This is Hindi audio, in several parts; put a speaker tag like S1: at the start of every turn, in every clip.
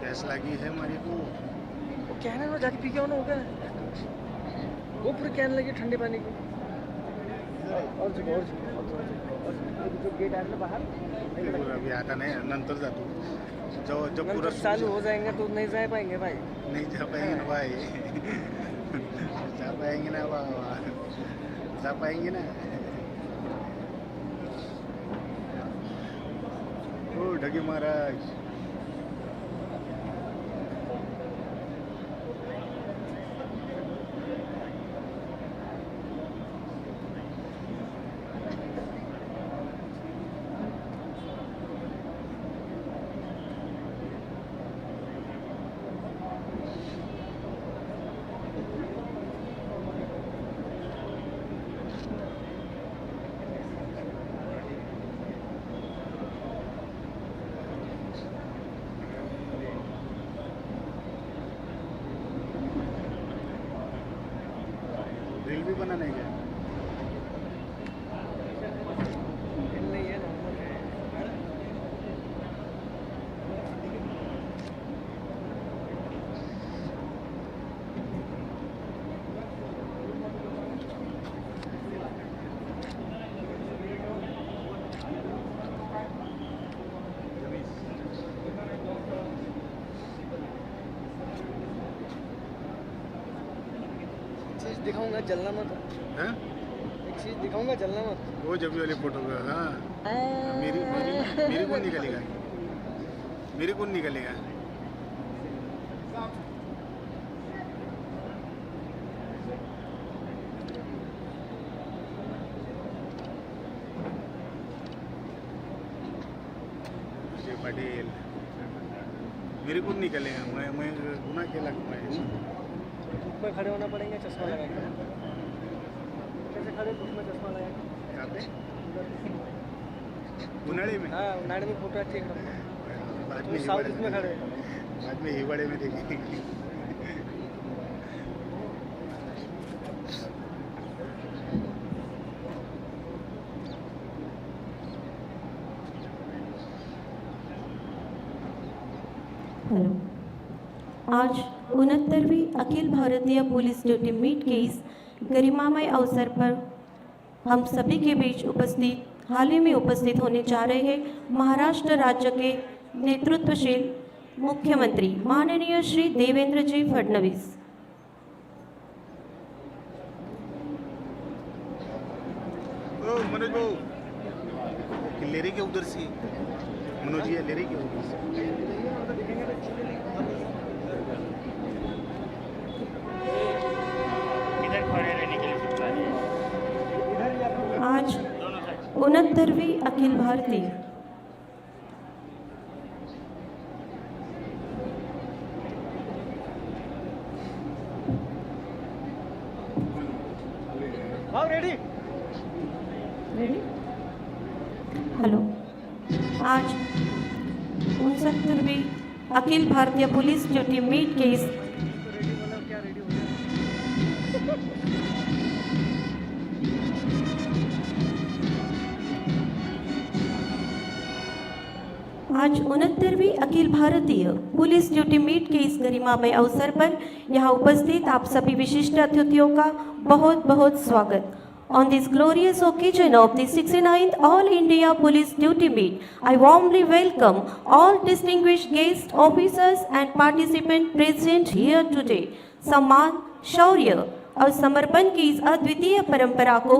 S1: प्यास लगी है हमारे को।
S2: वो कैन में जाके पी के आना होगा। वो पूरी कैन लगी ठंडे पानी की। और जो गेट है ना बाहर
S1: फिर अभी आता नहीं, नंतर जातो जब पूरा
S2: चालू हो जाएंगे तो नहीं जा पाएंगे भाई।
S1: नहीं जा पाएंगे ना भाई। जा पाएंगे ना बाबा, जा पाएंगे ना। ओ ढगे महाराज, रील भी बनाने का
S2: नहीं है नॉर्मल है। चीज दिखाऊंगा, जलना मत।
S1: है।
S2: एक चीज दिखाऊंगा, जलना मत।
S1: वो जब वाली फोटो का, हाँ मेरी मेरी मेरी कौन निकलेगा, मेरी कौन निकलेगा। विजय पटेल मेरे को निकलेगा, मैं गुना के लगता है।
S2: धूप में खड़े होना पड़ेगा, चश्मा लगा के। कैसे खड़े धूप में चश्मा लगा के?
S1: कहाँ पे? उनाड़े में।
S2: हाँ, उनाड़े में फोटो अच्छी एकदम।
S1: बाद
S2: तो
S1: में
S2: साउथ में खड़े।
S1: बाद में हिवाड़े में देखेंगे।
S3: हेलो। आज 69वीं अखिल भारतीय पुलिस ड्यूटी मीट के इस गरिमामय अवसर पर हम सभी के बीच उपस्थित हाल ही में उपस्थित होने जा रहे हैं महाराष्ट्र राज्य के नेतृत्वशील मुख्यमंत्री माननीय श्री देवेंद्र जी फडणवीस।
S1: ओ मनोज भाऊ, ले रही क्या उधर से? मनोज जी ले रही क्या उधर से?
S3: आज 69वीं अखिल भारतीय
S2: रेडी।
S3: हेलो। आज 69वीं अखिल भारतीय पुलिस ड्यूटी मीट के इस
S2: रेडी बोला, क्या रेडी हो गया?
S3: आज 69वीं अखिल भारतीय पुलिस ड्यूटी मीट के इस गरिमामय अवसर पर यहाँ उपस्थित आप सभी विशिष्ट अतिथियों का बहुत बहुत स्वागत। On this glorious occasion of the 69th All India Police Duty Meet, I warmly welcome all distinguished guests, officers and participants present here today. सम्मान, शौर्य और समर्पण की इस अद्वितीय परंपरा को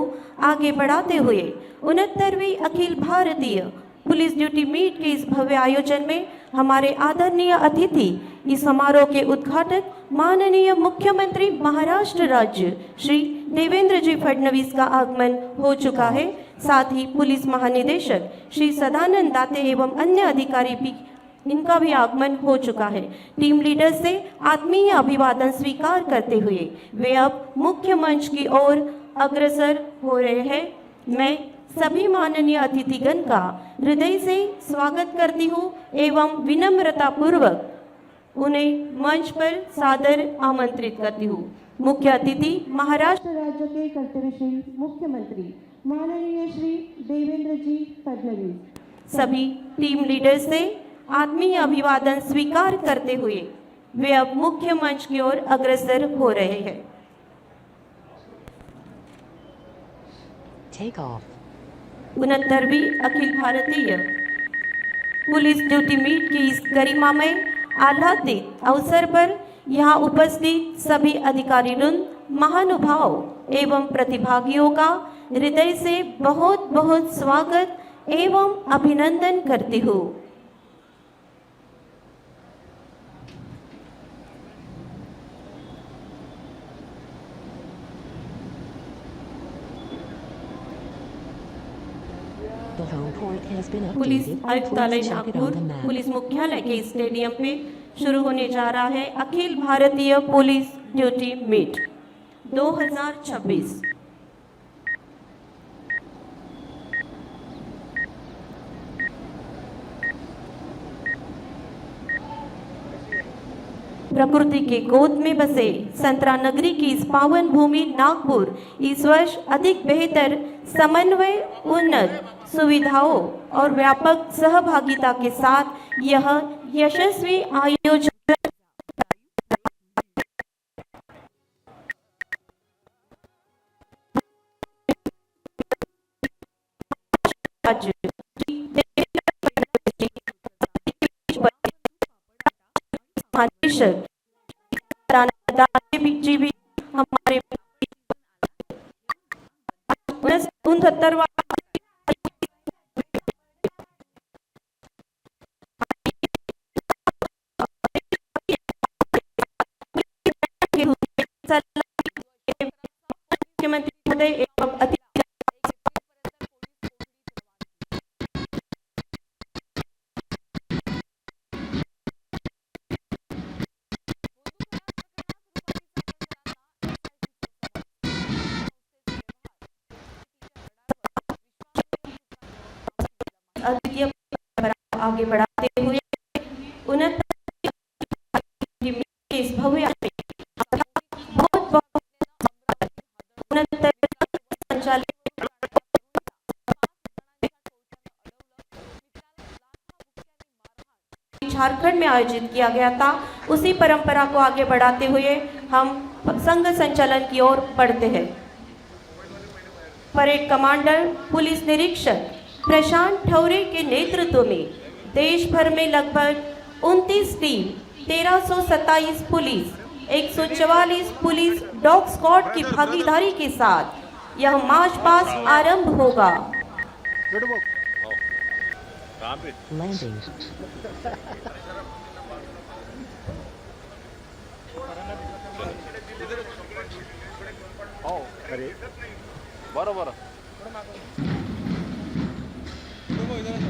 S3: आगे बढ़ाते हुए 69वीं अखिल भारतीय पुलिस ड्यूटी मीट के इस भव्य आयोजन में हमारे आदरणीय अतिथि इस समारोह के उद्घाटक माननीय मुख्यमंत्री महाराष्ट्र राज्य श्री देवेंद्र जी फडणवीस का आगमन हो चुका है। साथ ही पुलिस महानिदेशक श्री सदानंद दाते एवं अन्य अधिकारी भी इनका भी आगमन हो चुका है। टीम लीडर से आत्मीय अभिवादन स्वीकार करते हुए वे अब मुख्य मंच की ओर अग्रसर हो रहे हैं। मैं सभी माननीय अतिथिगण का हृदय से स्वागत करती हूँ एवं विनम्रता पूर्वक उन्हें मंच पर सादर आमंत्रित करती हूँ। मुख्य अतिथि महाराष्ट्र राज्य के कर्तव्यशील मुख्यमंत्री माननीय श्री देवेंद्र जी फडणवीस। सभी टीम लीडर से आत्मीय अभिवादन स्वीकार करते हुए वे अब मुख्य मंच की ओर अग्रसर हो रहे हैं।
S4: Take off.
S3: 69वीं अखिल भारतीय पुलिस ड्यूटी मीट की इस गरिमामय आह्लादित अवसर पर यहाँ उपस्थित सभी अधिकारी वृंद, महानुभाव एवं प्रतिभागियों का हृदय से बहुत बहुत स्वागत एवं अभिनंदन करती हूँ।
S4: The home court has been
S3: police
S4: updated.
S3: आयुक्तालय
S4: Please check it
S3: Nagpur
S4: on the map.
S3: Police मुख्यालय के स्टेडियम में शुरू होने जा रहा है अखिल भारतीय पुलिस ड्यूटी मीट 2026। प्रकृति के गोद में बसे संतरा नगरी की इस पावन भूमि नागपुर इस वर्ष अधिक बेहतर समन्वय, उन्नत सुविधाओं और व्यापक सहभागिता के साथ यह यशस्वी आयोजन जी भी हमारे 69वां मुख्यमंत्री महोदय एवं अद्वितीय परंपरा आगे बढ़ाते हुए 69 इस भव्य बहुत बहुत 69 संचालित झारखंड में आयोजित किया गया था, उसी परंपरा को आगे बढ़ाते हुए हम संघ संचालन की ओर बढ़ते हैं। परेड कमांडर पुलिस निरीक्षक प्रशांत ठौरे के नेतृत्व में देश भर में लगभग 29 team, 1327 police, 144 police dog squad की भागीदारी के साथ यह मार्च पास्ट आरंभ होगा।
S4: Landing.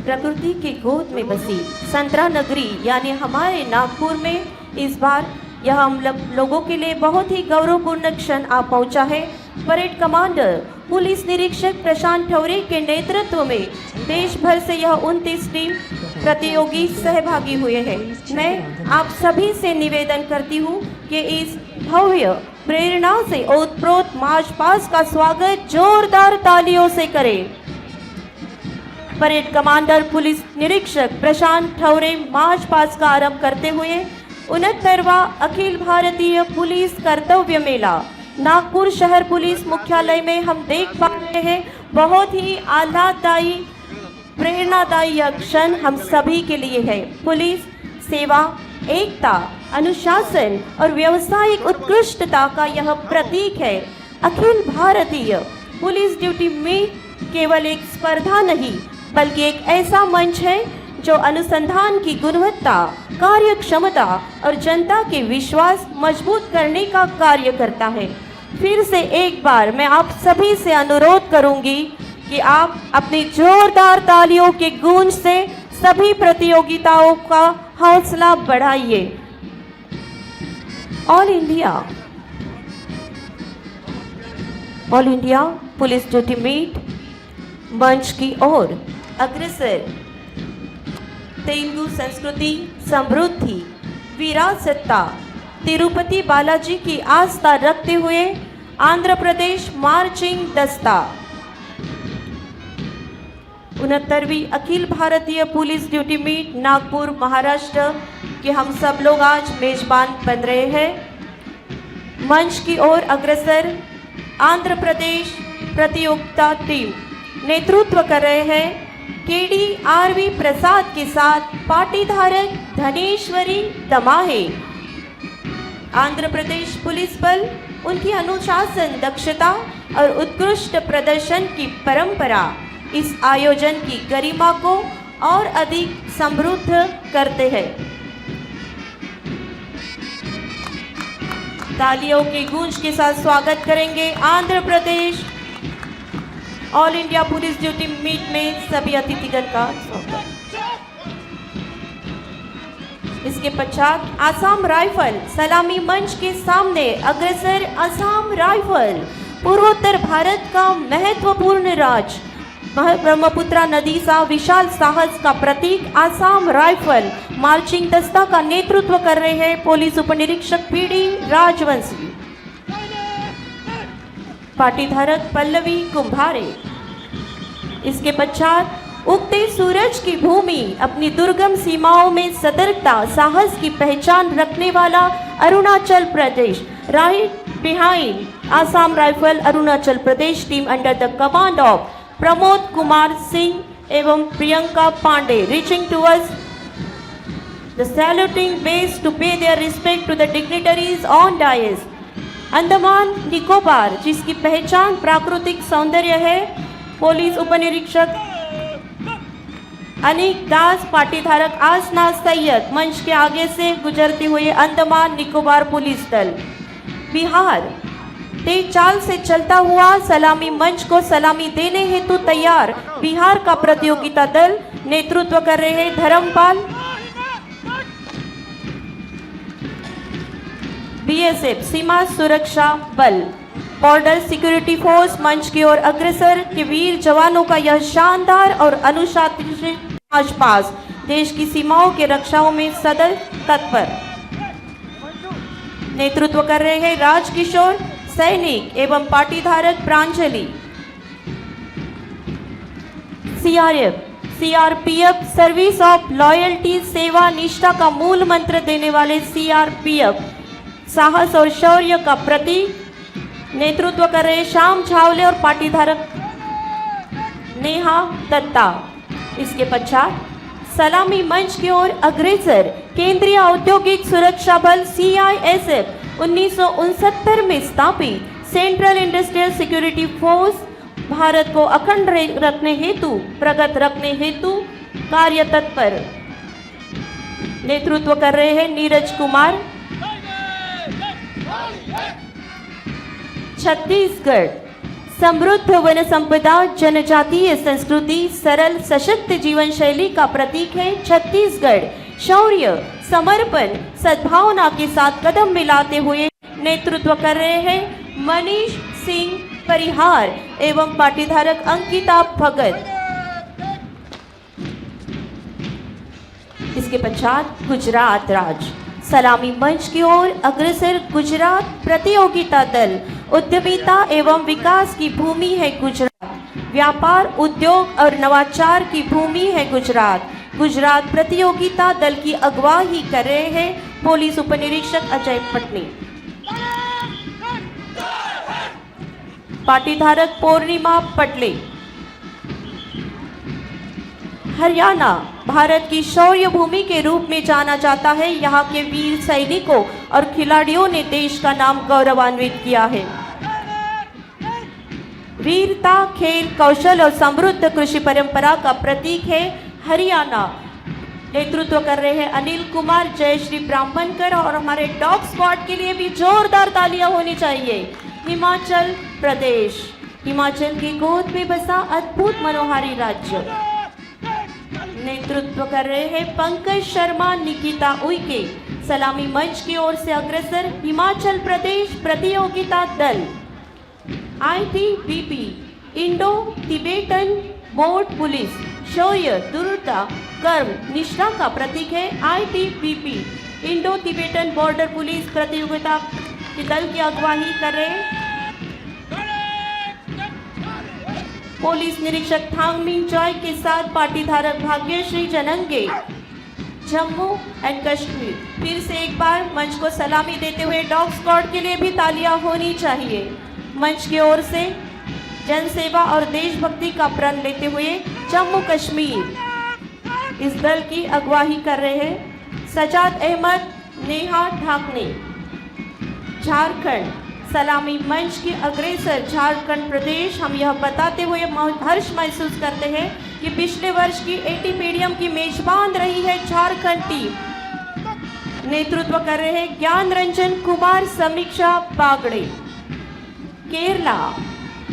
S3: प्रकृति की गोद में बसी संतरा नगरी यानी हमारे नागपुर में इस बार यह हम लोगों के लिए बहुत ही गौरवपूर्ण क्षण आ पहुंचा है। परेड कमांडर पुलिस निरीक्षक प्रशांत ठौरे के नेतृत्व में देश भर से यह 29 टीम प्रतियोगी सहभागी हुए हैं। मैं आप सभी से निवेदन करती हूँ कि इस भव्य प्रेरणा से ओतप्रोत मार्च पास्ट का स्वागत जोरदार तालियों से करें। परेड कमांडर पुलिस निरीक्षक प्रशांत ठौरे मार्च पास्ट का आरंभ करते हुए 69वां अखिल भारतीय पुलिस कर्तव्य मेला नागपुर शहर पुलिस मुख्यालय में हम देख पा रहे हैं। बहुत ही आह्लाददायी प्रेरणादायी यह क्षण हम सभी के लिए है। पुलिस सेवा, एकता, अनुशासन और व्यावसायिक उत्कृष्टता का यह प्रतीक है। अखिल भारतीय पुलिस ड्यूटी मीट केवल एक स्पर्धा नहीं बल्कि एक ऐसा मंच है जो अनुसंधान की गुणवत्ता, कार्य क्षमता और जनता के विश्वास मजबूत करने का कार्य करता है। फिर से एक बार मैं आप सभी से अनुरोध करूंगी कि आप अपनी जोरदार तालियों के गूंज से सभी प्रतियोगिताओं का हौसला बढ़ाइए। All India police duty meet मंच की ओर अग्रसर तेलुगु संस्कृति, समृद्धि, विरासतता, तिरुपति बालाजी की आस्था रखते हुए आंध्र प्रदेश मार्चिंग दस्ता 69वीं अखिल भारतीय police duty meet Nagpur Maharashtra के हम सब लोग आज मेजबान बन रहे हैं। मंच की ओर अग्रसर आंध्र प्रदेश प्रतियोगिता टीम नेतृत्व कर रहे हैं KD-RV प्रसाद के साथ पाटीधारक धनेश्वरी दमाहे। आंध्र प्रदेश पुलिस बल उनकी अनुशासन, दक्षता और उत्कृष्ट प्रदर्शन की परंपरा इस आयोजन की गरिमा को और अधिक समृद्ध करते हैं। तालियों की गूंज के साथ स्वागत करेंगे Andhra Pradesh all India police duty meet में सभी अतिथिगण का स्वागत। इसके पश्चात आसाम राइफल सलामी मंच के सामने अग्रसर आसाम राइफल पूर्वोत्तर भारत का महत्वपूर्ण राज्य ब्रह्मपुत्रा नदी सा विशाल साहस का प्रतीक आसाम राइफल मार्चिंग दस्ता का नेतृत्व कर रहे हैं पुलिस उपनिरीक्षक PD राजवंशी। पाटीधारक पल्लवी कुंभारे। इसके पश्चात उगते सूरज की भूमि अपनी दुर्गम सीमाओं में सतर्कता साहस की पहचान रखने वाला Arunachal Pradesh. Right behind Assam rifle Arunachal Pradesh team under the command of Pramod Kumar Singh एवं Priyanka Pandey reaching towards the saluting base to pay their respect to the dignitaries on dais. Andaman Nicobar जिसकी पहचान प्राकृतिक सौंदर्य है, पुलिस उपनिरीक्षक अनिक दास पाटीधारक आसना सैयद मंच के आगे से गुजरते हुए अंडमान निकोबार पुलिस दल। बिहार तेज चाल से चलता हुआ सलामी मंच को सलामी देने हेतु तैयार बिहार का प्रतियोगिता दल नेतृत्व कर रहे हैं धर्मपाल। BSF सीमा सुरक्षा बल बॉर्डर सिक्योरिटी फोर्स मंच की ओर अग्रसर के वीर जवानों का यह शानदार और अनुशासित आसपास देश की सीमाओं के रक्षाओं में सदैव तत्पर नेतृत्व कर रहे हैं राजकिशोर सैनिक एवं पाटीधारक Pranjali. CRPF service of loyalty सेवा निष्ठा का मूल मंत्र देने वाले CRPF साहस और शौर्य का प्रतीक नेतृत्व कर रहे श्याम झावले और पाटीधारक नेहा दत्ता। इसके पश्चात सलामी मंच की ओर अग्रसर केंद्रीय औद्योगिक सुरक्षा बल CISF 1969 में स्थापित central industrial security force Bharat को अखंड रखने हेतु प्रगत रखने हेतु कार्य तत्पर नेतृत्व कर रहे हैं नीरज कुमार। छत्तीसगढ़ समृद्ध वन संपदा, जनजातीय संस्कृति, सरल सशक्त जीवन शैली का प्रतीक है। छत्तीसगढ़ शौर्य, समर्पण, सद्भावना के साथ कदम मिलाते हुए नेतृत्व कर रहे हैं मनीष सिंह परिहार एवं पाटीधारक अंकिता भगत। इसके पश्चात गुजरात राज्य सलामी मंच की ओर अग्रसर गुजरात प्रतियोगिता दल उद्यमिता एवं विकास की भूमि है गुजरात, व्यापार उद्योग और नवाचार की भूमि है गुजरात। गुजरात प्रतियोगिता दल की अगुवाई कर रहे हैं पुलिस उपनिरीक्षक अजय पटनी। पाटीधारक पूर्णिमा पटले। हरियाणा भारत की शौर्य भूमि के रूप में जाना जाता है। यहाँ के वीर सैनिकों और खिलाड़ियों ने देश का नाम गौरवान्वित किया है। वीरता, खेल, कौशल और समृद्ध कृषि परंपरा का प्रतीक है हरियाणा। नेतृत्व कर रहे हैं अनिल कुमार जयश्री ब्राह्मणकर और हमारे डॉग स्क्वाड के लिए भी जोरदार तालियां होनी चाहिए। हिमाचल प्रदेश हिमाचल की गोद में बसा अद्भुत मनोहारी राज्य। नेतृत्व कर रहे हैं पंकज शर्मा निकिता उइके। सलामी मंच की ओर से अग्रसर हिमाचल प्रदेश प्रतियोगिता दल। ITBP Indo Tibetan board police शौर्य, दृढ़ता, कर्म, निष्ठा का प्रतीक है। ITBP Indo Tibetan border police प्रतियोगिता के दल की अगुवाई कर रहे पुलिस निरीक्षक थांगमिंग जॉय के साथ पाटीधारक भाग्यश्री जनंगे, जम्मू एंड कश्मीर। फिर से एक बार मंच को सलामी देते हुए डॉग स्क्वाड के लिए भी तालियां होनी चाहिए। मंच की ओर से जनसेवा और देशभक्ति का प्रण लेते हुए जम्मू कश्मीर इस दल की अगुवाई कर रहे हैं सजाद अहमद नेहा ढाकने। झारखंड सलामी मंच की अग्रेसर झारखंड प्रदेश। हम यह बताते हुए हर्ष महसूस करते हैं कि पिछले वर्ष की एटीपीडियम की मेजबान रही है झारखंड टीम। नेतृत्व कर रहे हैं ज्ञान रंजन कुमार समीक्षा Bagde. Kerala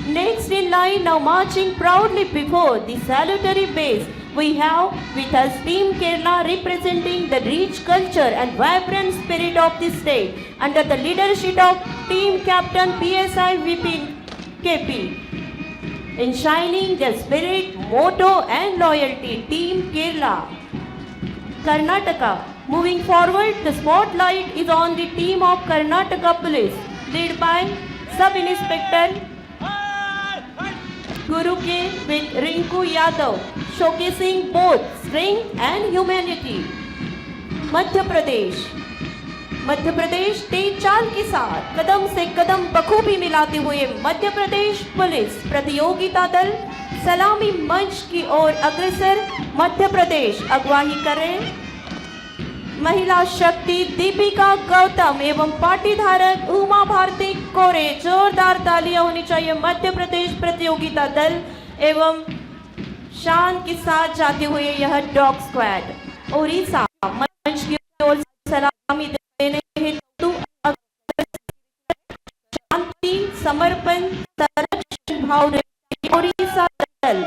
S3: next in line, now marching proudly before the salutary base, we have with us Team Kerala representing the rich culture and vibrant spirit of the state under the leadership of Team Captain PSI Vipin KP. Enshrining their spirit, motto and loyalty, Team Kerala. Karnataka. Moving forward, the spotlight is on the team of Karnataka Police, led by Sub-Inspector Guru K with Rinku Yadav, showcasing both strength and humanity. Madhya Pradesh तेज चाल के साथ कदम से कदम बखूबी मिलाते हुए मध्य प्रदेश पुलिस प्रतियोगिता दल सलामी मंच की ओर अग्रसर। मध्य प्रदेश अगुवाई करें महिला शक्ति दीपिका गौतम एवं पाटीधारक उमा भारती कोरे। जोरदार तालियां होनी चाहिए मध्य प्रदेश प्रतियोगिता दल एवं शान के साथ जाते हुए यह डॉग स्क्वाड। ओडिशा मंच की ओर सलामी देने हेतु शांति समर्पण संरक्षण भाव ओडिशा दल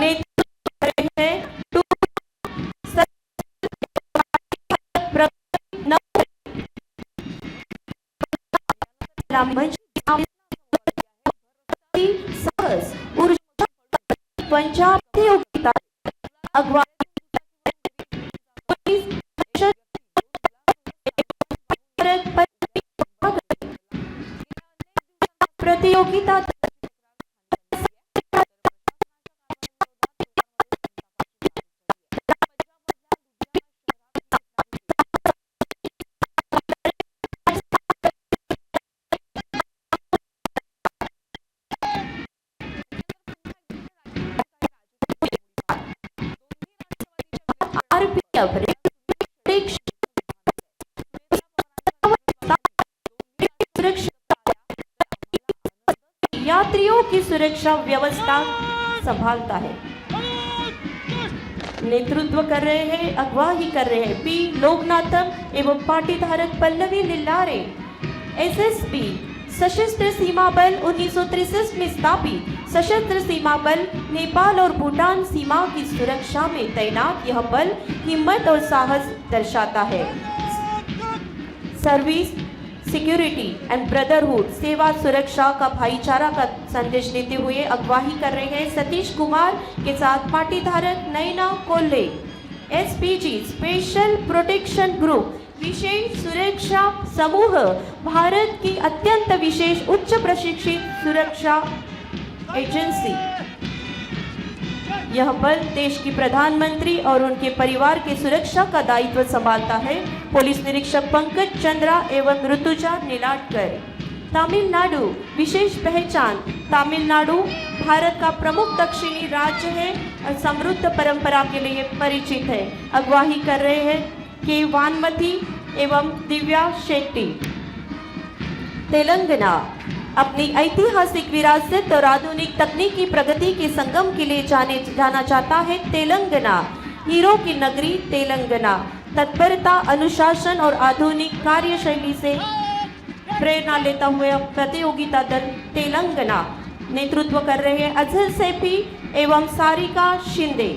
S3: नेतृत्व कर रहे हैं पंजाब प्रतियोगिता प्रतियोगिता यात्रियों की सुरक्षा व्यवस्था संभालता है। नेतृत्व कर रहे हैं अगुवाई कर रहे हैं पी लोकनाथम एवं पाटीधारक पल्लवी लिल्लारे। एसएसबी सशस्त्र सीमा बल 1963 में स्थापित सशस्त्र सीमा बल नेपाल और भूटान सीमा की सुरक्षा में तैनात यह बल हिम्मत और साहस दर्शाता है। सर्विस सिक्योरिटी एंड ब्रदरहुड सेवा सुरक्षा का भाईचारा का संदेश देते हुए अगुवाई कर रहे हैं सतीश कुमार के साथ पाटीधारक नैना कोल्ले। एसपीजी स्पेशल प्रोटेक्शन ग्रुप विशेष सुरक्षा समूह भारत की अत्यंत विशेष उच्च प्रशिक्षित सुरक्षा एजेंसी। यह बल देश की प्रधानमंत्री और उनके परिवार की सुरक्षा का दायित्व संभालता है। पुलिस निरीक्षक पंकज चंद्रा एवं ऋतुजा नीलाटकर। तमिलनाडु विशेष पहचान। तमिलनाडु भारत का प्रमुख दक्षिणी राज्य है और समृद्ध परंपरा के लिए परिचित है। अगुवाई कर रहे हैं के वानमती एवं दिव्या शेट्टी। तेलंगाना अपनी ऐतिहासिक विरासत और आधुनिक तकनीकी प्रगति के संगम के लिए जाना जाता है। तेलंगाना हीरो की नगरी तेलंगाना तत्परता अनुशासन और आधुनिक कार्यशैली से प्रेरणा लेता हुआ प्रतियोगिता दल तेलंगाना। नेतृत्व कर रहे हैं अजहर सैफी एवं सारिका शिंदे।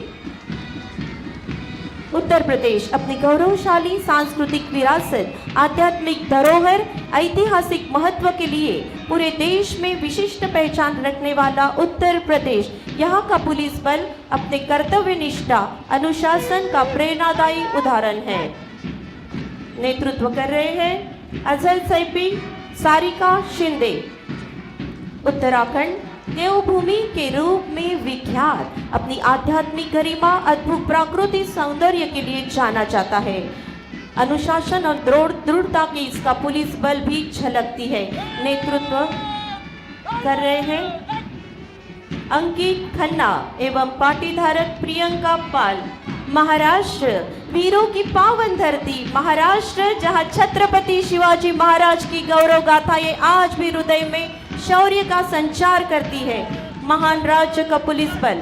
S3: उत्तर प्रदेश अपनी गौरवशाली सांस्कृतिक विरासत आध्यात्मिक धरोहर ऐतिहासिक महत्व के लिए पूरे देश में विशिष्ट पहचान रखने वाला उत्तर प्रदेश। यहाँ का पुलिस बल अपने कर्तव्य निष्ठा अनुशासन का प्रेरणादायी उदाहरण है। नेतृत्व कर रहे हैं अजहर सैफी सारिका शिंदे। उत्तराखंड देवभूमि के रूप में विख्यात, अपनी आध्यात्मिक गरिमा, अद्भुत प्राकृतिक सौंदर्य के लिए जाना जाता है। अनुशासन और दृढ़ता की इसका पुलिस बल भी झलकती है। नेतृत्व कर रहे हैं अंकित खन्ना एवं पाटीधारक प्रियंका पाल। महाराष्ट्र, वीरों की पावन धरती महाराष्ट्र, जहां छत्रपति शिवाजी महाराज की गौरव गाथाएं आज भी हृदय में शौर्य का संचार करती है। महान राज्य का पुलिस बल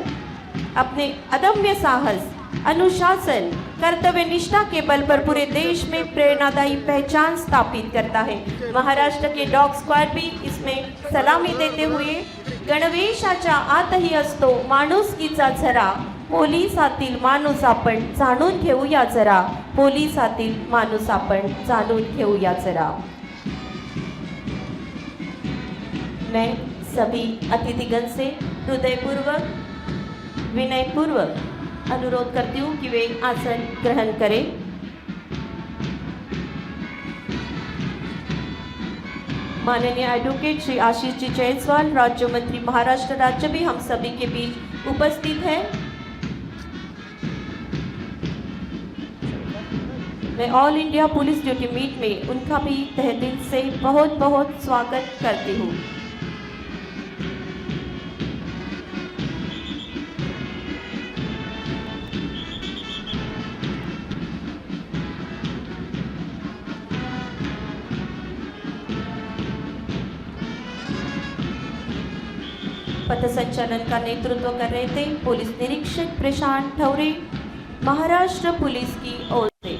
S3: अपने अदम्य साहस, अनुशासन, कर्तव्य निष्ठा के बल पर पूरे देश में प्रेरणादायी पहचान स्थापित करता है। महाराष्ट्र के डॉग स्क्वाड भी इसमें सलामी देते हुए, गणवेशाच्या आतही असतो माणुसकीचा झरा, पोलिसातील माणूस आपण जाणून घेऊया जरा, पोलिसातील माणूस आपण जाणून घेऊया जरा। मैं सभी अतिथिगण से हृदयपूर्वक, विनयपूर्वक अनुरोध करती हूँ कि वे आसन ग्रहण करें। माननीय एडवोकेट श्री आशीष जी जायसवाल, राज्य मंत्री महाराष्ट्र राज्य भी हम सभी के बीच उपस्थित हैं। मैं all India police duty meet में उनका भी तहे दिल से बहुत बहुत स्वागत करती हूँ। पथ संचलन का नेतृत्व कर रहे थे पुलिस निरीक्षक प्रशांत ठौरे, महाराष्ट्र पुलिस की ओर से।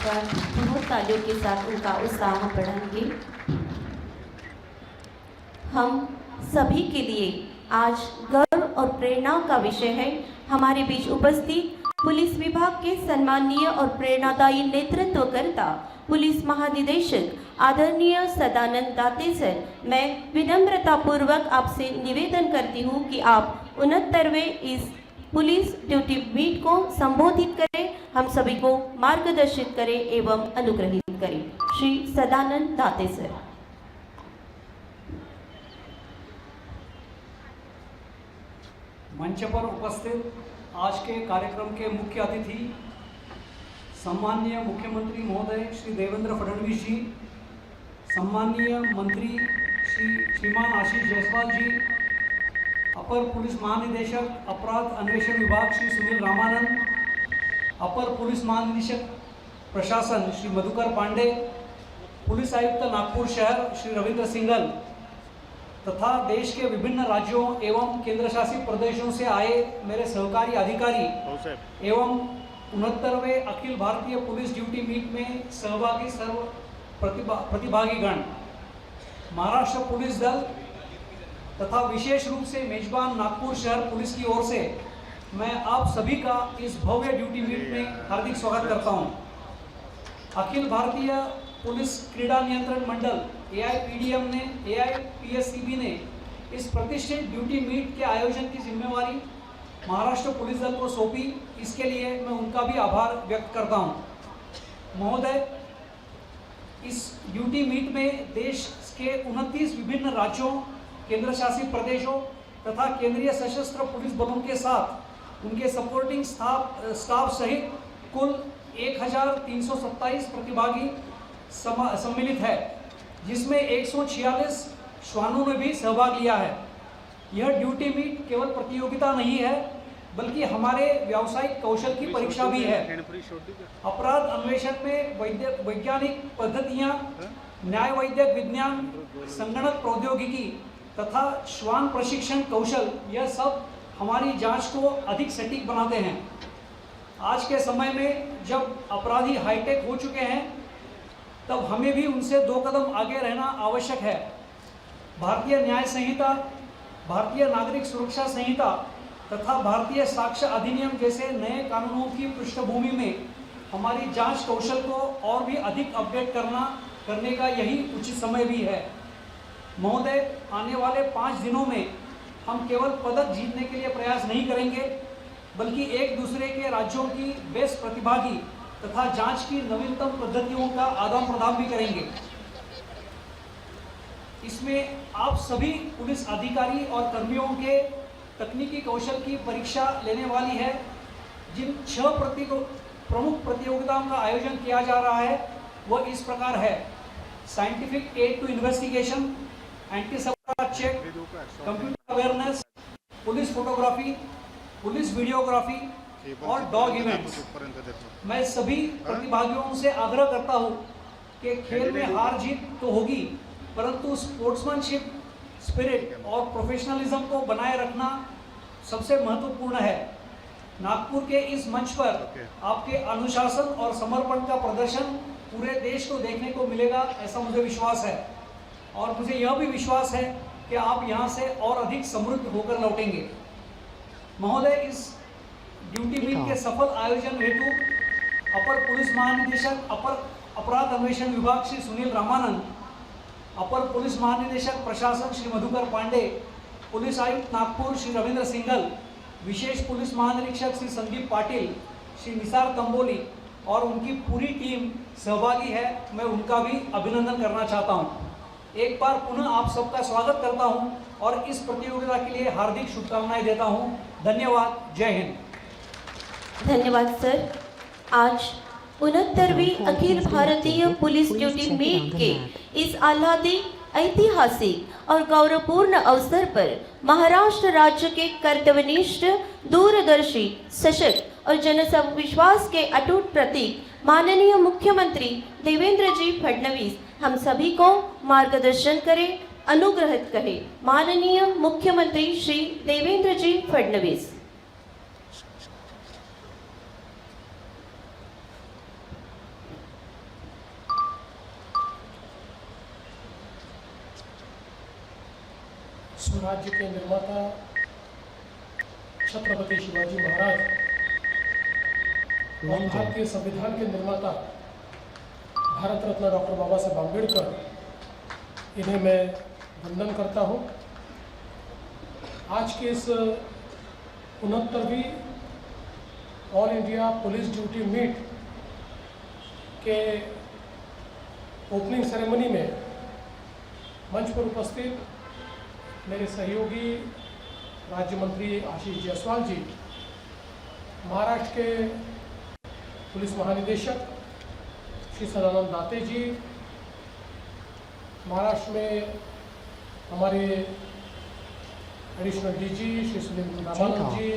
S3: बहुत तालियों के साथ उनका उत्साह बढ़ाएंगे। हम सभी के लिए आज गर्व और प्रेरणा का विषय है। हमारे बीच उपस्थित पुलिस विभाग के सम्माननीय और प्रेरणादायी नेतृत्वकर्ता पुलिस महानिदेशक आदरणीय सदानंद दाते सर, मैं विनम्रतापूर्वक आपसे निवेदन करती हूँ कि आप 69वें इस पुलिस ड्यूटी मीट को संबोधित करें, हम सभी को मार्गदर्शित करें एवं अनुग्रहित करें। श्री सदानंद दाते सर।
S5: मंच पर उपस्थित आज के कार्यक्रम के मुख्य अतिथि सम्माननीय मुख्यमंत्री महोदय श्री देवेंद्र फडणवीस जी, सम्माननीय मंत्री श्रीमान आशीष जायसवाल जी, अपर पुलिस महानिदेशक अपराध अन्वेषण विभाग श्री सुनील रामानंद, अपर पुलिस महानिदेशक प्रशासन श्री मधुकर पांडे, पुलिस आयुक्त नागपुर शहर श्री रविंद्र सिंघल तथा देश के विभिन्न राज्यों एवं केंद्र शासित प्रदेशों से आए मेरे सहकारी अधिकारी एवं 69वें अखिल भारतीय पुलिस ड्यूटी मीट में सहभागी सर्व प्रतिभागीगण, महाराष्ट्र पुलिस दल तथा विशेष रूप से मेजबान नागपुर शहर पुलिस की ओर से मैं आप सभी का इस भव्य ड्यूटी मीट में हार्दिक स्वागत करता हूं। अखिल भारतीय पुलिस क्रीड़ा नियंत्रण मंडल AIPDM ने AIPSCB ने इस प्रतिष्ठित ड्यूटी मीट के आयोजन की जिम्मेवारी महाराष्ट्र पुलिस दल को सौंपी, इसके लिए मैं उनका भी आभार व्यक्त करता हूं। महोदय, इस ड्यूटी मीट में देश के 29 विभिन्न राज्यों, केंद्र शासित प्रदेशों तथा केंद्रीय सशस्त्र पुलिस बलों के साथ उनके सपोर्टिंग स्टाफ सहित कुल 1327 प्रतिभागी सम्मिलित है, जिसमें 146 श्वानों ने भी सहभाग लिया है। यह ड्यूटी मीट केवल प्रतियोगिता नहीं है, बल्कि हमारे व्यावसायिक कौशल की परीक्षा भी है। अपराध अन्वेषण में वैज्ञानिक पद्धतियां, न्याय वैद्यक विज्ञान, संगणक प्रौद्योगिकी तथा श्वान प्रशिक्षण कौशल, यह सब हमारी जांच को अधिक सटीक बनाते हैं। आज के समय में जब अपराधी हाईटेक हो चुके हैं, तब हमें भी उनसे 2 कदम आगे रहना आवश्यक है। भारतीय न्याय संहिता, भारतीय नागरिक सुरक्षा संहिता तथा भारतीय साक्ष्य अधिनियम जैसे नए कानूनों की पृष्ठभूमि में हमारी जांच कौशल को और भी अधिक अपडेट करने का यही उचित समय भी है। महोदय, आने वाले 5 दिनों में हम केवल पदक जीतने के लिए प्रयास नहीं करेंगे, बल्कि एक दूसरे के राज्यों की बेस्ट प्रतिभागी तथा जांच की नवीनतम पद्धतियों का आदान प्रदान भी करेंगे। इसमें आप सभी पुलिस अधिकारी और कर्मियों के तकनीकी कौशल की परीक्षा लेने वाली है। जिन 6 प्रमुख प्रतियोगिताओं का आयोजन किया जा रहा है वह इस प्रकार है: scientific aid to investigation, anti subvert check, computer awareness, police photography, police videography और डॉग इवेंट्स। मैं सभी प्रतिभागियों से आग्रह करता हूं कि खेल में हार जीत तो होगी, परंतु स्पोर्ट्समैनशिप स्पिरिट और प्रोफेशनलिज्म को बनाए रखना सबसे महत्वपूर्ण है। नागपुर के इस मंच पर आपके अनुशासन और समर्पण का प्रदर्शन पूरे देश को देखने को मिलेगा, ऐसा मुझे विश्वास है। और मुझे यह भी विश्वास है कि आप यहाँ से और अधिक समृद्ध होकर लौटेंगे। महोदय, इस ड्यूटी मीट के सफल आयोजन हेतु अपर पुलिस महानिदेशक अपर अपराध अन्वेषण विभाग श्री सुनील रामानंद, अपर पुलिस महानिदेशक प्रशासन श्री मधुकर पांडे, पुलिस आयुक्त नागपुर श्री रविंद्र सिंघल, विशेष पुलिस महानिरीक्षक श्री संदीप पाटिल, श्री निसार तंबोली और उनकी पूरी टीम सहभागी है। मैं उनका भी अभिनंदन करना चाहता हूं। एक बार पुनः आप सबका स्वागत करता हूं और इस प्रतियोगिता के लिए हार्दिक शुभकामनाएं देता हूं। धन्यवाद। जय हिंद।
S3: धन्यवाद सर। आज 69वीं अखिल भारतीय पुलिस ड्यूटी मीट के इस आह्लादी, ऐतिहासिक और गौरवपूर्ण अवसर पर महाराष्ट्र राज्य के कर्तव्यनिष्ठ, दूरदर्शी, सशक्त और जनसभ विश्वास के अटूट प्रतीक माननीय मुख्यमंत्री देवेंद्र जी फडणवीस हम सभी को मार्गदर्शन करें, अनुग्रहित करें। माननीय मुख्यमंत्री श्री देवेंद्र जी फडणवीस।
S6: स्वराज्य के निर्माता छत्रपति शिवाजी महाराज और भारतीय संविधान के निर्माता भारत रत्न डॉक्टर बाबा साहेब आम्बेडकर, इन्हें मैं वंदन करता हूँ। आज के इस 69वीं all India police duty meet के ओपनिंग सेरेमनी में मंच पर उपस्थित मेरे सहयोगी राज्य मंत्री आशीष जायसवाल जी, महाराष्ट्र के पुलिस महानिदेशक श्री सदानंद दाते जी, महाराष्ट्र में हमारे एडिशनल डीजी श्री सुनील रामानंद जी,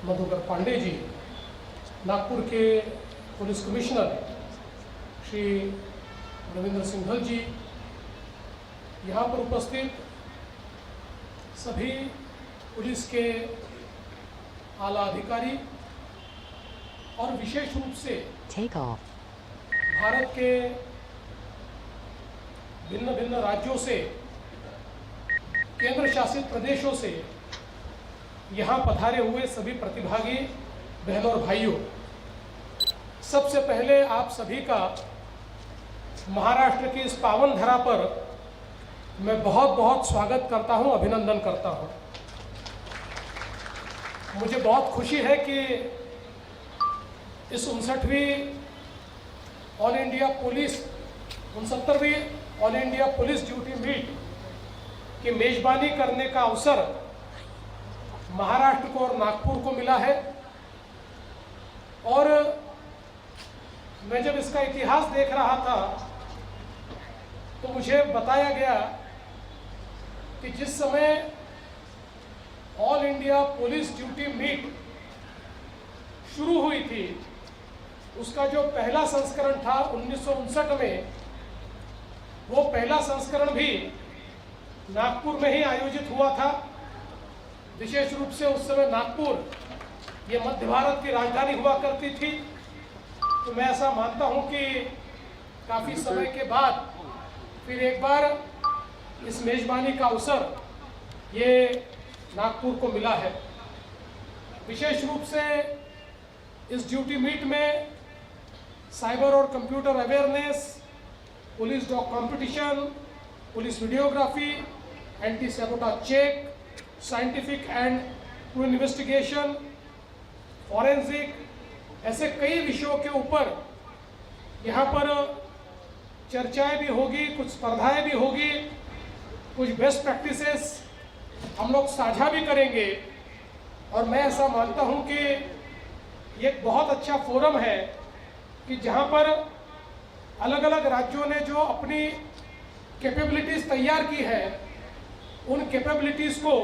S6: मधुकर पांडे जी, नागपुर के पुलिस कमिश्नर श्री रविंद्र सिंघल जी, यहाँ पर उपस्थित सभी पुलिस के आला अधिकारी और विशेष रूप से
S4: Take off.
S6: भारत के भिन्न भिन्न राज्यों से, केंद्र शासित प्रदेशों से यहाँ पधारे हुए सभी प्रतिभागी बहनों और भाइयों, सबसे पहले आप सभी का महाराष्ट्र की इस पावन धरा पर मैं बहुत बहुत स्वागत करता हूं, अभिनंदन करता हूं। मुझे बहुत खुशी है कि इस 69वीं ऑल इंडिया पुलिस 69वीं all India police duty meet की मेजबानी करने का अवसर महाराष्ट्र को और नागपुर को मिला है। और मैं जब इसका इतिहास देख रहा था तो मुझे बताया गया कि जिस समय all India police duty meet शुरू हुई थी, उसका जो पहला संस्करण था 1959 में, वो पहला संस्करण भी नागपुर में ही आयोजित हुआ था। विशेष रूप से उस समय नागपुर ये मध्य भारत की राजधानी हुआ करती थी। तो मैं ऐसा मानता हूं कि काफ़ी समय के बाद फिर एक बार इस मेजबानी का अवसर ये नागपुर को मिला है। विशेष रूप से इस ड्यूटी मीट में साइबर और computer awareness, police dog competition, police videography, anti sabotage check, scientific and true investigation, forensic, ऐसे कई विषयों के ऊपर यहाँ पर चर्चाएं भी होगी, कुछ स्पर्धाएं भी होगी, कुछ बेस्ट प्रैक्टिसेस हम लोग साझा भी करेंगे। और मैं ऐसा मानता हूँ कि ये एक बहुत अच्छा फोरम है कि जहाँ पर अलग अलग राज्यों ने जो अपनी कैपेबिलिटीज़ तैयार की है, उन कैपेबिलिटीज़ को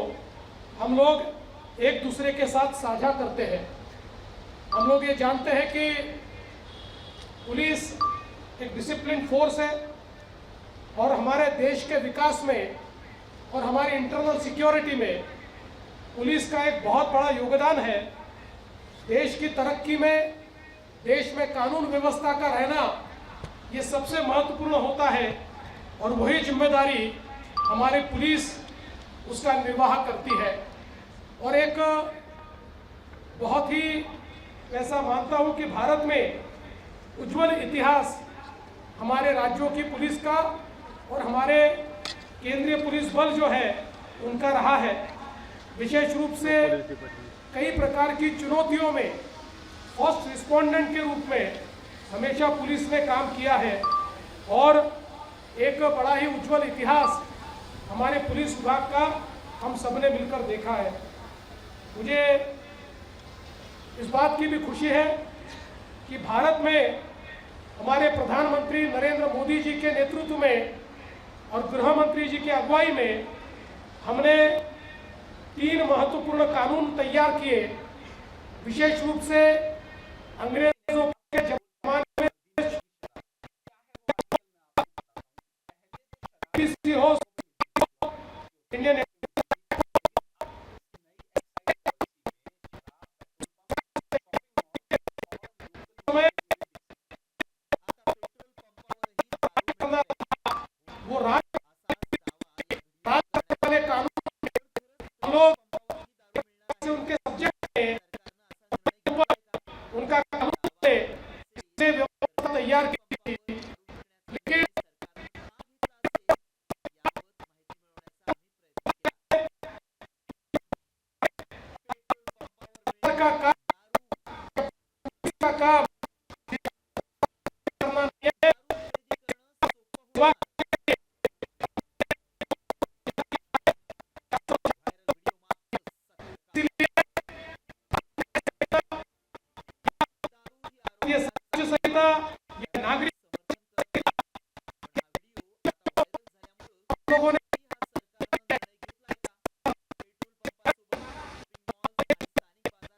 S6: हम लोग एक दूसरे के साथ साझा करते हैं। हम लोग ये जानते हैं कि पुलिस एक डिसिप्लिन फोर्स है और हमारे देश के विकास में और हमारी इंटरनल सिक्योरिटी में पुलिस का एक बहुत बड़ा योगदान है। देश की तरक्की में, देश में कानून व्यवस्था का रहना ये सबसे महत्वपूर्ण होता है और वही जिम्मेदारी हमारी पुलिस उसका निर्वाह करती है। और एक बहुत ही ऐसा मानता हूँ कि भारत में उज्जवल इतिहास हमारे राज्यों की पुलिस का और हमारे केंद्रीय पुलिस बल जो है उनका रहा है। विशेष रूप से कई प्रकार की चुनौतियों में फर्स्ट रिस्पोंडेंट के रूप में हमेशा पुलिस ने काम किया है और एक बड़ा ही उज्जवल इतिहास हमारे पुलिस विभाग का हम सबने मिलकर देखा है। मुझे इस बात की भी खुशी है कि भारत में हमारे प्रधानमंत्री नरेंद्र मोदी जी के नेतृत्व में और गृह मंत्री जी की अगुवाई में हमने 3 महत्वपूर्ण कानून तैयार किए। विशेष रूप से अंग्रेजों के जमाने में हो इंडियन वो राज्य वाले कानून हम लोग उनके सब्जेक्ट में उनका कानून से व्यवस्था तैयार की थी। लेकिन का काम करना नहीं है। ये राज्य संहिता, ये नागरिक लोगों ने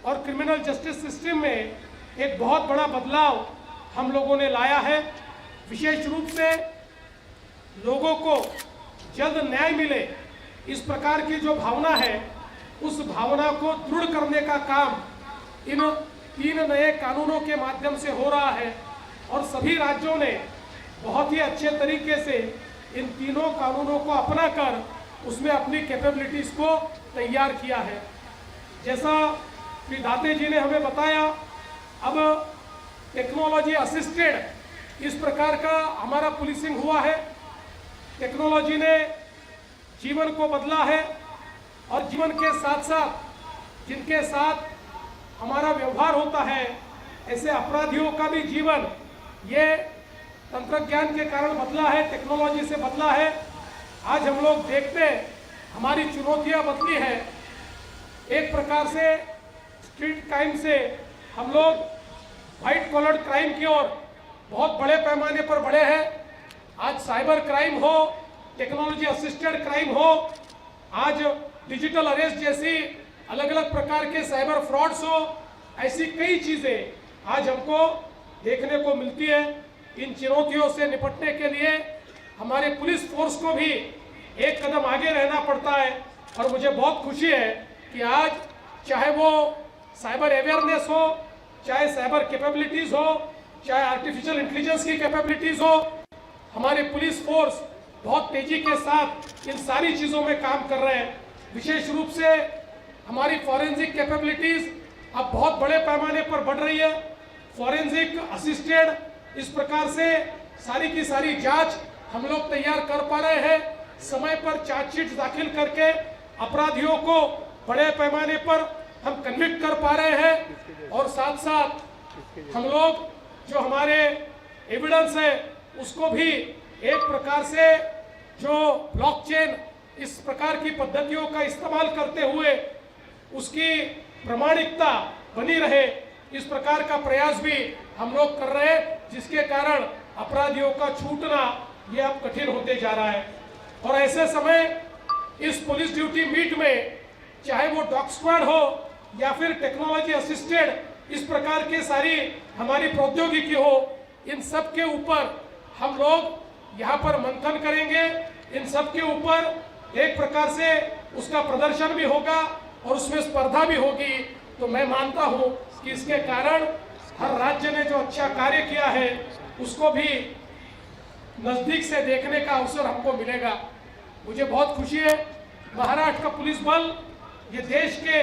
S6: और क्रिमिनल जस्टिस सिस्टम में एक बहुत बड़ा बदलाव हम लोगों ने लाया है। विशेष रूप से लोगों को जल्द न्याय मिले, इस प्रकार की जो भावना है, उस भावना को दृढ़ करने का काम इन 3 नए कानूनों के माध्यम से हो रहा है। और सभी राज्यों ने बहुत ही अच्छे तरीके से इन तीनों कानूनों को अपनाकर उसमें अपनी कैपेबिलिटीज़ को तैयार किया है। जैसा श्री दाते जी ने हमें बताया, अब टेक्नोलॉजी असिस्टेड इस प्रकार का हमारा पुलिसिंग हुआ है। टेक्नोलॉजी ने जीवन को बदला है और जीवन के साथ साथ जिनके साथ हमारा व्यवहार होता है, ऐसे अपराधियों का भी जीवन ये तंत्रज्ञान के कारण बदला है, टेक्नोलॉजी से बदला है। आज हम लोग देखते हैं हमारी चुनौतियां बदली है। एक प्रकार से स्ट्रीट क्राइम से हम लोग व्हाइट कॉलर क्राइम की ओर बहुत बड़े पैमाने पर बढ़े हैं। आज साइबर क्राइम हो, टेक्नोलॉजी असिस्टेड क्राइम हो, आज डिजिटल अरेस्ट जैसी अलग अलग प्रकार के साइबर फ्रॉड्स हो, ऐसी कई चीजें आज हमको देखने को मिलती है। इन चुनौतियों से निपटने के लिए हमारे पुलिस फोर्स को भी एक कदम आगे रहना पड़ता है और मुझे बहुत खुशी है कि आज चाहे वो साइबर अवेयरनेस हो, चाहे साइबर कैपेबिलिटीज हो, चाहे आर्टिफिशियल इंटेलिजेंस की कैपेबिलिटीज हो, हमारे पुलिस फोर्स बहुत तेजी के साथ इन सारी चीज़ों में काम कर रहे हैं। विशेष रूप से हमारी फॉरेंसिक कैपेबिलिटीज अब बहुत बड़े पैमाने पर बढ़ रही है। फॉरेंसिक असिस्टेड इस प्रकार से सारी की सारी जांच हम लोग तैयार कर पा रहे हैं। समय पर चार्जशीट दाखिल करके अपराधियों को बड़े पैमाने पर हम कन्विक्ट कर पा रहे हैं और साथ साथ हम लोग जो हमारे एविडेंस है उसको भी एक प्रकार से जो ब्लॉकचेन इस प्रकार की पद्धतियों का इस्तेमाल करते हुए उसकी प्रामाणिकता बनी रहे, इस प्रकार का प्रयास भी हम लोग कर रहे हैं, जिसके कारण अपराधियों का छूटना ये अब कठिन होते जा रहा है। और ऐसे समय इस पुलिस ड्यूटी मीट में चाहे वो डॉग स्क्वाड हो या फिर टेक्नोलॉजी असिस्टेड इस प्रकार के सारी हमारी प्रौद्योगिकी हो, इन सब के ऊपर हम लोग यहाँ पर मंथन करेंगे। इन सब के ऊपर एक प्रकार से उसका प्रदर्शन भी होगा और उसमें स्पर्धा भी होगी। तो मैं मानता हूँ कि इसके कारण हर राज्य ने जो अच्छा कार्य किया है उसको भी नजदीक से देखने का अवसर हमको मिलेगा। मुझे बहुत खुशी है, महाराष्ट्र का पुलिस बल ये देश के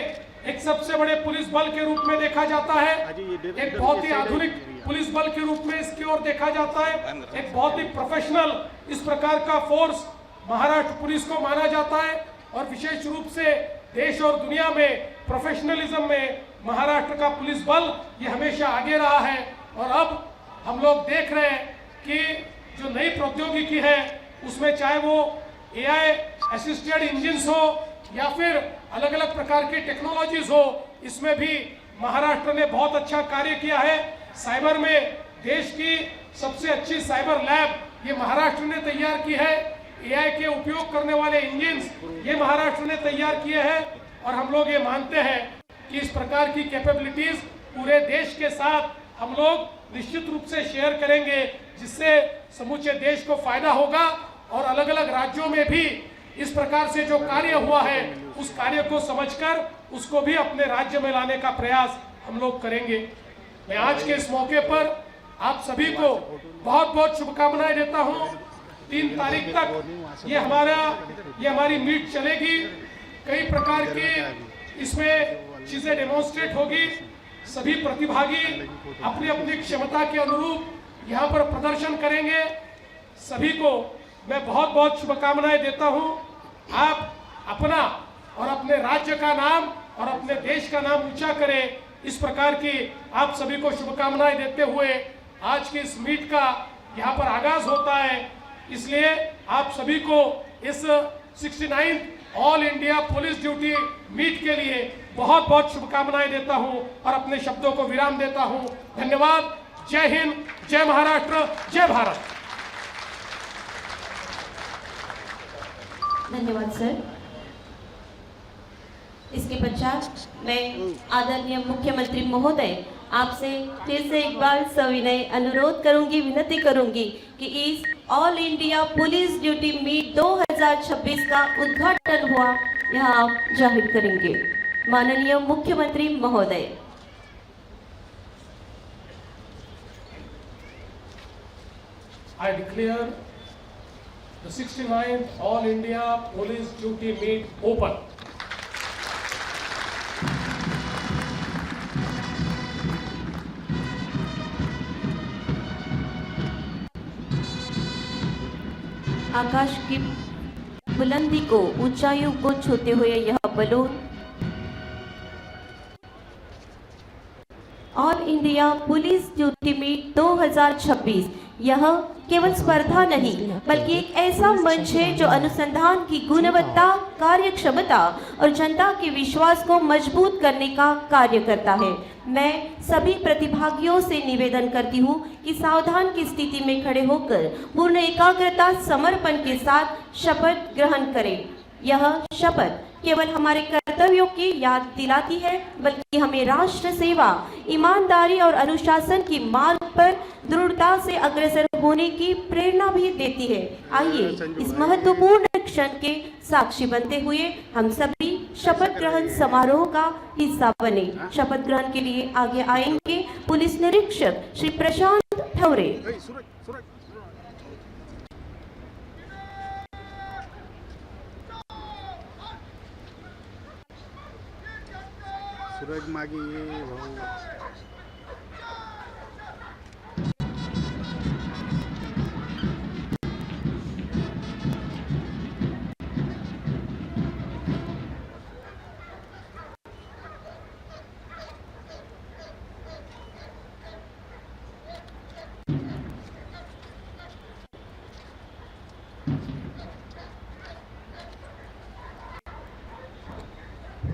S6: एक सबसे बड़े पुलिस बल के रूप में देखा जाता है, एक बहुत ही आधुनिक पुलिस बल के रूप में इसकी ओर देखा जाता है, एक बहुत ही प्रोफेशनल इस प्रकार का फोर्स महाराष्ट्र पुलिस को माना जाता है। और विशेष रूप से देश और दुनिया में प्रोफेशनलिज्म में महाराष्ट्र का पुलिस बल ये हमेशा आगे रहा है। और अब हम लोग देख रहे हैं कि जो नई प्रौद्योगिकी है उसमें चाहे वो AI असिस्टेड इंजिन्स हो या फिर अलग अलग प्रकार की टेक्नोलॉजीज हो, इसमें भी महाराष्ट्र ने बहुत अच्छा कार्य किया है। साइबर में देश की सबसे अच्छी साइबर लैब ये महाराष्ट्र ने तैयार की है। AI के उपयोग करने वाले इंजिन्स ये महाराष्ट्र ने तैयार किए हैं और हम लोग ये मानते हैं कि इस प्रकार की कैपेबिलिटीज पूरे देश के साथ हम लोग निश्चित रूप से शेयर करेंगे, जिससे समूचे देश को फायदा होगा और अलग अलग राज्यों में भी इस प्रकार से जो कार्य हुआ है उस कार्य को समझकर उसको भी अपने राज्य में लाने का प्रयास हम लोग करेंगे। मैं आज के इस मौके पर आप सभी को बहुत बहुत शुभकामनाएं देता हूं। 3 तारीख तक ये हमारी मीट चलेगी। कई प्रकार की इसमें चीजें डेमोन्स्ट्रेट होगी। सभी प्रतिभागी अपनी अपनी क्षमता के अनुरूप यहाँ पर प्रदर्शन करेंगे। सभी को मैं बहुत बहुत शुभकामनाएं देता हूँ। आप अपना और अपने राज्य का नाम और अपने देश का नाम ऊंचा करें, इस प्रकार की आप सभी को शुभकामनाएं देते हुए आज की इस मीट का यहाँ पर आगाज होता है। इसलिए आप सभी को इस 69th all India police duty meet के लिए बहुत बहुत शुभकामनाएं देता हूं और अपने शब्दों को विराम देता हूं। धन्यवाद। जय हिंद, जय महाराष्ट्र, जय भारत।
S3: धन्यवाद सर। इसके पश्चात मैं आदरणीय मुख्यमंत्री महोदय आपसे फिर से एक बार सविनय अनुरोध करूंगी, विनती करूंगी कि इस all India police duty meet 2026 का उद्घाटन हुआ यहाँ आप जाहिर करेंगे। माननीय मुख्यमंत्री महोदय।
S6: I declare the 69th All India Police Duty Meet open.
S3: आकाश की बुलंदी को, ऊंचाइयों को छूते हुए यह balloon all India police duty meet 2026 यह केवल स्पर्धा नहीं बल्कि एक ऐसा मंच है जो अनुसंधान की गुणवत्ता, कार्यक्षमता और जनता के विश्वास को मजबूत करने का कार्य करता है। मैं सभी प्रतिभागियों से निवेदन करती हूँ कि सावधान की स्थिति में खड़े होकर पूर्ण एकाग्रता, समर्पण के साथ शपथ ग्रहण करें। यह शपथ केवल हमारे कर्तव्यों की याद दिलाती है बल्कि हमें राष्ट्र सेवा, ईमानदारी और अनुशासन की मार्ग पर दृढ़ता से अग्रसर होने की प्रेरणा भी देती है। आइए इस महत्वपूर्ण क्षण के साक्षी बनते हुए हम सभी शपथ ग्रहण समारोह का हिस्सा बने। शपथ ग्रहण के लिए आगे आएंगे पुलिस निरीक्षक श्री प्रशांत ठौरे।
S1: सूरज मागे ये भाऊ।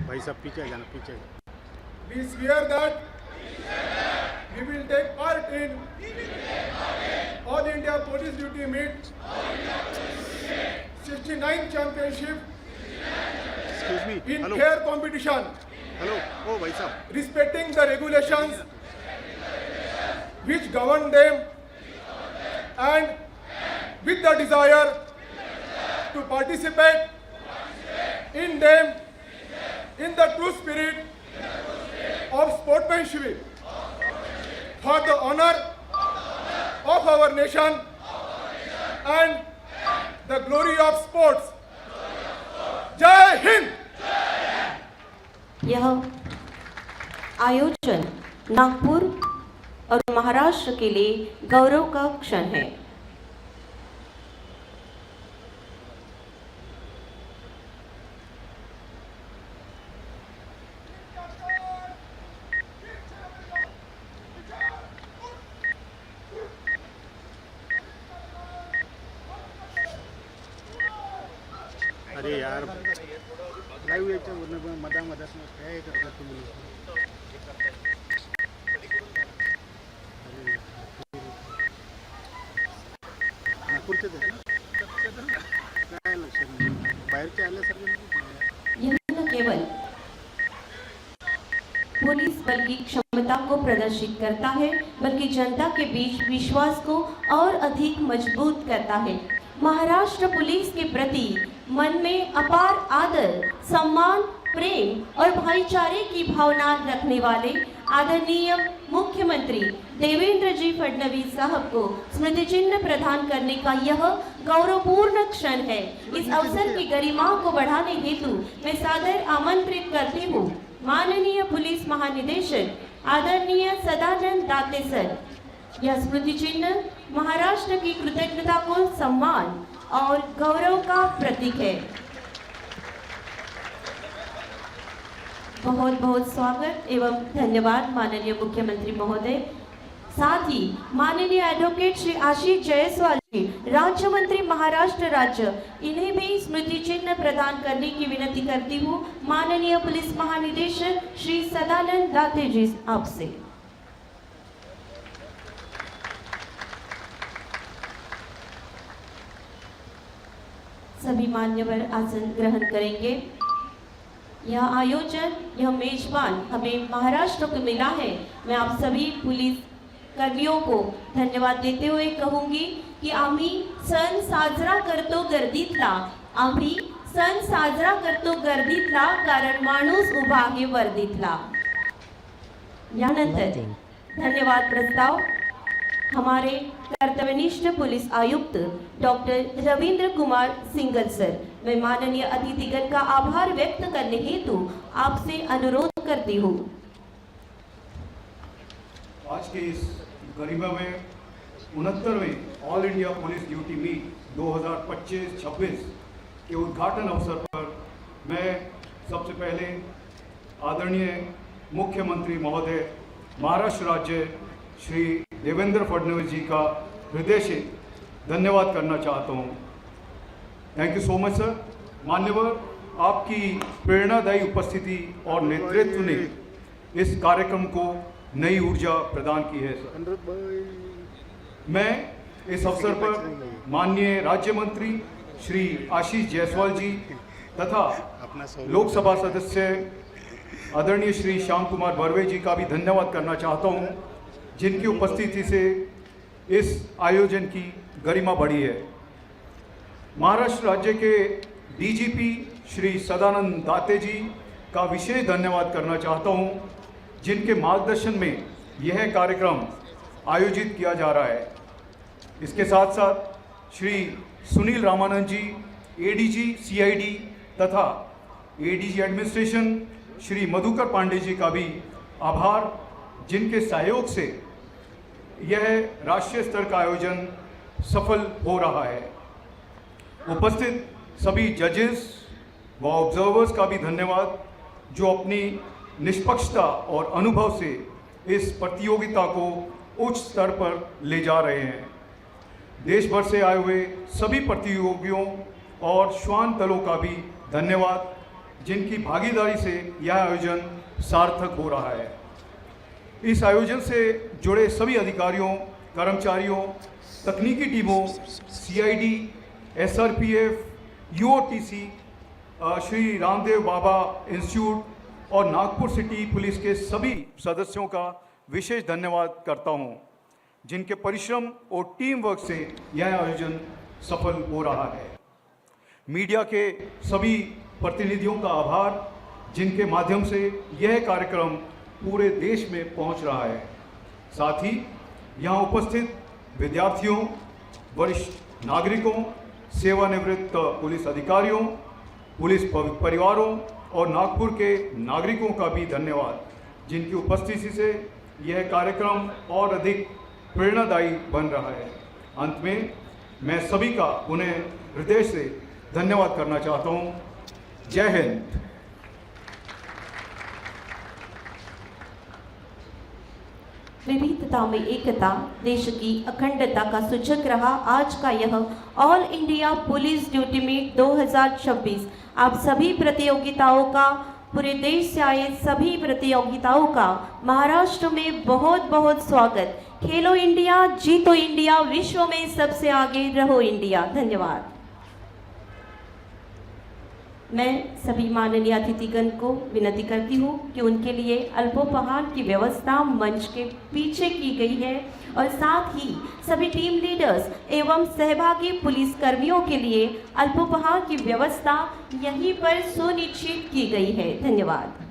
S1: भाई साहब पीछे जाना, पीछे।
S7: We swear that we will take part in All India Police Duty Meet 69th Championship
S1: Excuse me.
S7: in
S1: Hello.
S7: fair competition,
S1: hello, oh भाई साहब।
S7: respecting the regulations which govern them and with the desire to participate in them in the true spirit of sportsmanship for the honor of our nation and the glory of sports. Jai Hind!
S3: यह आयोजन नागपुर और महाराष्ट्र के लिए गौरव का क्षण है।
S1: अरे यार लाईव्ह याच्या मधा काय करता तुम्ही? नागपूरचे काय लक्ष नाही, बाहेरचे आल्यासारखे।
S3: यह न केवल पुलिस बल की क्षमता को प्रदर्शित करता है बल्कि जनता के बीच विश्वास को और अधिक मजबूत करता है। महाराष्ट्र पुलिस के प्रति मन में अपार आदर, सम्मान, प्रेम और भाईचारे की भावना रखने वाले आदरणीय मुख्यमंत्री देवेंद्र जी फडणवीस साहब को स्मृति चिन्ह प्रदान करने का यह गौरवपूर्ण क्षण है। इस अवसर की गरिमा को बढ़ाने हेतु मैं सादर आमंत्रित करती हूँ माननीय पुलिस महानिदेशक आदरणीय सदानंद दाते सर। यह स्मृति चिन्ह महाराष्ट्र की कृतज्ञता को सम्मान और गौरव का प्रतीक है। बहुत बहुत स्वागत एवं धन्यवाद माननीय मुख्यमंत्री महोदय। साथ ही माननीय एडवोकेट श्री आशीष जायसवाल जी, राज्य मंत्री महाराष्ट्र राज्य, इन्हें भी स्मृति चिन्ह प्रदान करने की विनती करती हूँ माननीय पुलिस महानिदेशक श्री सदानंद दाते जी आपसे। सभी मान्यवर आसन ग्रहण करेंगे। यह आयोजन, यह मेजबान हमें महाराष्ट्र को मिला है। मैं आप सभी पुलिस कर्मियों को धन्यवाद देते हुए कहूंगी की आम्ही सण साजरा करतो गर्दीतला, आम्ही सण साजरा करतो गर्दीतला, कारण माणूस उभा आहे वर्दीतला। यानंतर धन्यवाद प्रस्ताव हमारे कर्तव्यनिष्ठ पुलिस आयुक्त doctor Ravindra Kumar single sir. मैं माननीय अतिथिगण का आभार व्यक्त करने हेतु आपसे अनुरोध करती हूँ।
S8: आज के इस गरिमामय 69वें all India police duty meet 2025-26 के उद्घाटन अवसर पर मैं सबसे पहले आदरणीय मुख्यमंत्री महोदय महाराष्ट्र राज्य श्री देवेंद्र फडणवीस जी का हृदय से धन्यवाद करना चाहता हूँ। Thank you so much sir. मान्यवर, आपकी प्रेरणादायी उपस्थिति और नेतृत्व ने इस कार्यक्रम को नई ऊर्जा प्रदान की है सर।
S1: अनुरोध भाई,
S8: मैं इस अवसर पर माननीय राज्य मंत्री श्री आशीष जायसवाल जी तथा
S1: अपना सौ
S8: लोकसभा सदस्य आदरणीय श्री श्याम कुमार बर्वे जी का भी धन्यवाद करना चाहता हूं, जिनकी उपस्थिति से इस आयोजन की गरिमा बढ़ी है। महाराष्ट्र राज्य के डीजीपी श्री सदानंद दाते जी का विशेष धन्यवाद करना चाहता हूं, जिनके मार्गदर्शन में यह कार्यक्रम आयोजित किया जा रहा है। इसके साथ साथ श्री सुनील रामानंद जी, एडीजी सीआईडी तथा एडीजी एडमिनिस्ट्रेशन श्री मधुकर पांडे जी का भी आभार, जिनके सहयोग से यह राष्ट्रीय स्तर का आयोजन सफल हो रहा है। उपस्थित सभी जजेस व ऑब्जर्वर्स का भी धन्यवाद, जो अपनी निष्पक्षता और अनुभव से इस प्रतियोगिता को उच्च स्तर पर ले जा रहे हैं। देश भर से आए हुए सभी प्रतियोगियों और श्वान दलों का भी धन्यवाद, जिनकी भागीदारी से यह आयोजन सार्थक हो रहा है। इस आयोजन से जुड़े सभी अधिकारियों, कर्मचारियों, तकनीकी टीमों, CID, SRPF, यूओटीसी, Shri Ramdev Baba institute और नागपुर सिटी पुलिस के सभी सदस्यों का विशेष धन्यवाद करता हूं, जिनके परिश्रम और टीम वर्क से यह आयोजन सफल हो रहा है। मीडिया के सभी प्रतिनिधियों का आभार, जिनके माध्यम से यह कार्यक्रम पूरे देश में पहुंच रहा है। साथ ही यहां उपस्थित विद्यार्थियों, वरिष्ठ नागरिकों, सेवानिवृत्त पुलिस अधिकारियों, पुलिस परिवारों और नागपुर के नागरिकों का भी धन्यवाद, जिनकी उपस्थिति से यह कार्यक्रम और अधिक प्रेरणादायी बन रहा है। अंत में मैं सभी का उन्हें हृदय से धन्यवाद करना चाहता हूं। जय हिंद।
S3: विविधता में एकता, देश की अखंडता का सूचक रहा आज का यह all India police duty meet 2026। आप सभी प्रतियोगिताओं का, पूरे देश से आए सभी प्रतियोगिताओं का महाराष्ट्र में बहुत बहुत स्वागत। खेलो इंडिया, जीतो इंडिया, विश्व में सबसे आगे रहो इंडिया। धन्यवाद। मैं सभी माननीय अतिथिगण को विनती करती हूँ कि उनके लिए अल्पोपहार की व्यवस्था मंच के पीछे की गई है और साथ ही सभी टीम लीडर्स एवं सहभागी पुलिस कर्मियों के लिए अल्पोपहार की व्यवस्था यहीं पर सुनिश्चित की गई है। धन्यवाद।